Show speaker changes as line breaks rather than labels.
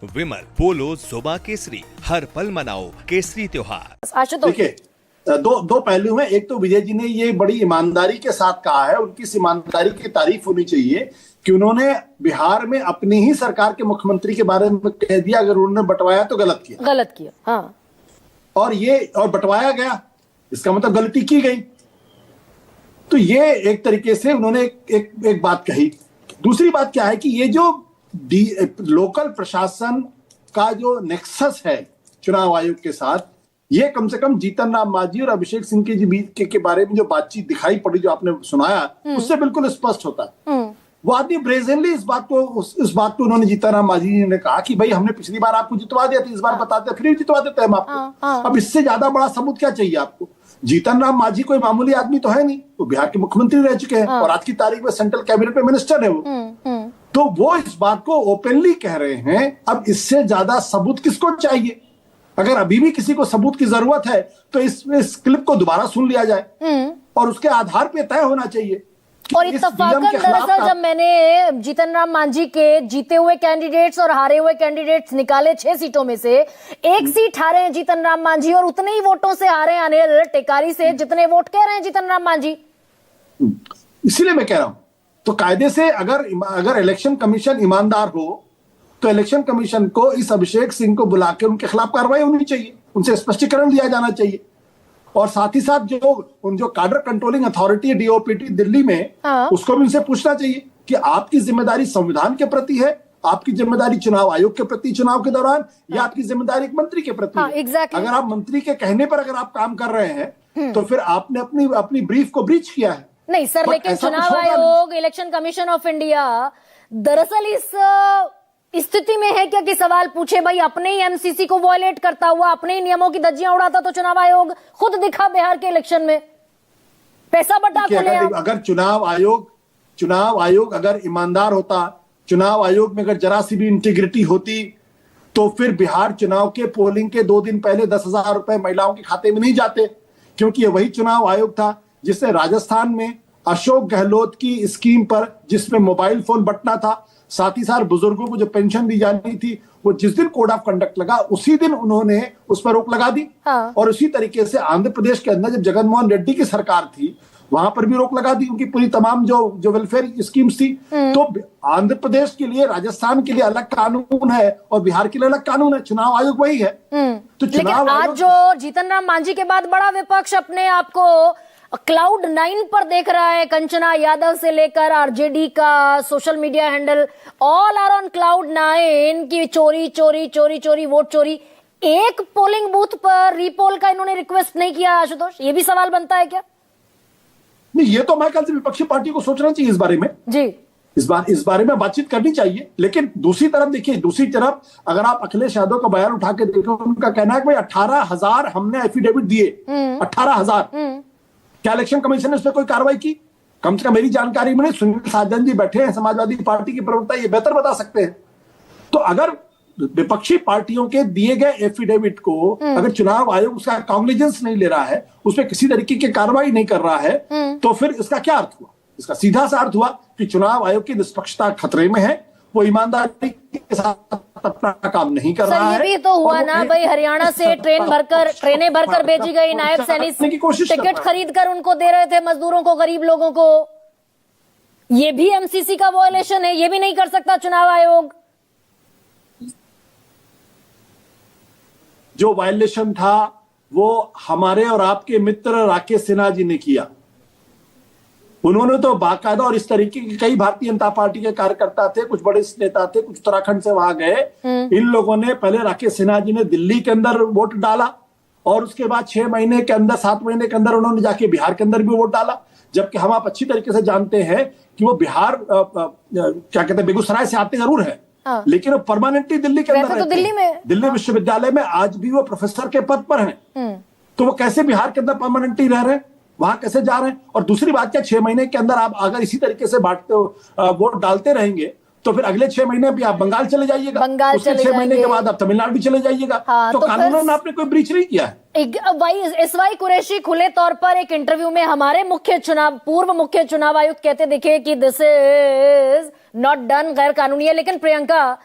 विमल पोलो जोबा केसरी, हर पल मनाओ केसरी त्योहार।
देखिए, दो पहलू हैं। एक तो विजय जी ने ये बड़ी ईमानदारी के साथ कहा है, उनकी इस ईमानदारी की तारीफ होनी चाहिए कि उन्होंने बिहार में अपनी ही सरकार के मुख्यमंत्री के बारे में कह दिया, अगर उन्होंने बंटवाया तो गलत किया।
हाँ।
और बंटवाया गया, इसका मतलब गलती की गई। तो ये एक तरीके से उन्होंने एक बात कही। दूसरी बात क्या है कि ये जो लोकल प्रशासन का जो नेक्सस है चुनाव आयोग के साथ, ये कम से कम जीतन राम मांझी और अभिषेक सिंह के बारे में जो बातचीत दिखाई पड़ी, जो आपने सुनाया, उससे बिल्कुल स्पष्ट होता है। वो आदमी ब्रेजनली इस बात को उन्होंने जीतन राम मांझी ने कहा कि भाई हमने पिछली बार आपको जितवा दिया था, इस बार बताते फिर जितवा देते हैं हम आपको। अब इससे ज्यादा बड़ा सबूत क्या चाहिए आपको? जीतन राम मांझी कोई मामूली आदमी तो है नहीं, वो बिहार के मुख्यमंत्री रह चुके हैं और आज की तारीख में सेंट्रल कैबिनेट में मिनिस्टर है वो। तो वो इस बात को ओपनली कह रहे हैं। अब इससे ज्यादा सबूत किसको चाहिए? अगर अभी भी किसी को सबूत की जरूरत है तो इस क्लिप को दोबारा सुन लिया जाए और उसके आधार पे तय होना चाहिए।
और इत्तफाकन दरअसल जब मैंने जीतन राम मांझी के जीते हुए कैंडिडेट्स और हारे हुए कैंडिडेट्स निकाले 6 सीटों में से 1 सीट हारे हैं जीतन राम मांझी और उतने ही वोटों से हारे हैं अनिल टेकारी से जितने वोट कह रहे हैं जीतन राम मांझी।
इसीलिए मैं कह रहा हूं, तो कायदे से अगर इलेक्शन कमीशन ईमानदार हो तो इलेक्शन कमीशन को इस अभिषेक सिंह को बुला के उनके खिलाफ कार्रवाई होनी चाहिए, उनसे स्पष्टीकरण दिया जाना चाहिए। और साथ ही साथ जो cadre controlling authority DOPT Delhi में, उसको भी उनसे पूछना चाहिए कि आपकी जिम्मेदारी संविधान के प्रति है, आपकी जिम्मेदारी चुनाव आयोग के प्रति चुनाव के दौरान, या आपकी जिम्मेदारी एक मंत्री के प्रति है।
exactly.
अगर आप मंत्री के कहने पर अगर आप काम कर रहे हैं तो फिर आपने अपनी ब्रीफ को ब्रीच किया है।
नहीं सर, लेकिन चुनाव आयोग, इलेक्शन कमीशन ऑफ इंडिया दरअसल इस स्थिति में है क्या कि सवाल पूछे, भाई अपने ही एमसीसी को वॉयलेट करता हुआ, अपने ही नियमों की धज्जियां उड़ाता तो चुनाव आयोग खुद दिखा बिहार के इलेक्शन में पैसा बटा खोले।
अगर चुनाव आयोग अगर ईमानदार होता, चुनाव आयोग में अगर जरा सी भी इंटीग्रिटी होती, तो फिर बिहार चुनाव के पोलिंग के 2 दिन पहले 10,000 रुपए महिलाओं के खाते में नहीं जाते, क्योंकि ये वही चुनाव आयोग था जिसने राजस्थान में अशोक गहलोत की स्कीम पर, जिसमें मोबाइल फोन बंटना था, साथ ही साथ बुजुर्गों को जो पेंशन दी जानी थी, वो जिस दिन कोड ऑफ कंडक्ट लगा उसी दिन उन्होंने उस पर रोक लगा दी। और उसी तरीके से आंध्र प्रदेश के अंदर जब जगनमोहन रेड्डी की सरकार थी, वहां पर भी रोक लगा दी, उनकी पूरी तमाम जो वेलफेयर स्कीम्स थी। तो आंध्र प्रदेश के लिए, राजस्थान के लिए अलग कानून है और बिहार के लिए अलग कानून है। चुनाव आयोग वही है।
तो लेकिन आज जो जीतन राम मांझी के बाद बड़ा विपक्ष अपने आप को क्लाउड 9 पर देख रहा है, कंचना यादव से लेकर आरजेडी का social media handle all are on cloud 9 की चोरी वोट चोरी। एक पोलिंग बूथ पर रीपोल का इन्होंने रिक्वेस्ट नहीं किया आशुतोष, ये भी सवाल बनता है क्या?
नहीं, ये तो हमारे ख्याल से विपक्षी पार्टी को सोचना चाहिए इस बारे में जी। इस बारे में बातचीत करनी चाहिए। लेकिन दूसरी तरफ देखिए, दूसरी तरफ अगर आप अखिलेश यादव का बयान उठा के देखो, उनका कहना है कि भाई 18,000 हमने एफिडेविट दिए। 18,000 क्या इलेक्शन कमीशन ने इस पर कोई कार्रवाई की? कम से कम मेरी जानकारी में नहीं। सुनील साजन जी बैठे हैं, समाजवादी पार्टी के प्रवक्ता, ये बेहतर बता सकते हैं। तो अगर विपक्षी पार्टियों के दिए गए एफिडेविट को अगर चुनाव आयोग उसका कॉग्निजेंस नहीं ले रहा है, उस पर किसी तरीके की कार्रवाई नहीं कर रहा है, तो फिर इसका क्या अर्थ हुआ? इसका सीधा सा अर्थ हुआ कि चुनाव आयोग की निष्पक्षता खतरे में है, वो ईमानदारी के साथ अपना काम नहीं कर रहा है।
ये भी तो हुआ ना भाई, हरियाणा से ट्रेनें भरकर भेजी गई, नायब सैनिक टिकट खरीद कर उनको दे रहे थे, मजदूरों को, गरीब लोगों को। ये भी एमसीसी का वायलेशन है, ये भी नहीं कर सकता चुनाव आयोग।
जो वायलेशन था वो हमारे और आपके मित्र राकेश सिन्हा जी ने किया। उन्होंने तो बाकायदा, और इस तरीके के कई भारतीय जनता पार्टी के कार्यकर्ता थे, कुछ बड़े नेता थे, कुछ उत्तराखंड से वहां गए। इन लोगों ने पहले, राकेश सिन्हा जी ने दिल्ली के अंदर वोट डाला और उसके बाद 6 महीने के अंदर, 7 महीने के अंदर उन्होंने जाके बिहार के अंदर भी वोट डाला। जबकि हम आप अच्छी तरीके से जानते हैं कि वो बिहार क्या कहते हैं, बेगूसराय से आते जरूर है, लेकिन वो परमानेंटली दिल्ली के अंदर, तो दिल्ली विश्वविद्यालय में आज भी वो प्रोफेसर के पद पर हैं। तो वो कैसे बिहार के अंदर परमानेंटली रह रहे हैं, वहां कैसे जा रहे हैं? और दूसरी बात क्या, 6 महीने के अंदर आप अगर इसी तरीके से बांटते हो, वोट डालते रहेंगे, तो फिर अगले 6 महीने भी आप बंगाल चले जाइएगा, उसके 6 महीने के बाद आप तमिलनाडु भी चले जाइएगा। तो कानूनन आपने कोई ब्रीच नहीं किया है।
एसवाई कुरैशी खुले तौर पर एक इंटरव्यू में हमारे पूर्व मुख्य चुनाव आयुक्त कहते दिखे कि दिस इज नॉट डन, गैर कानूनी है। लेकिन प्रियंका,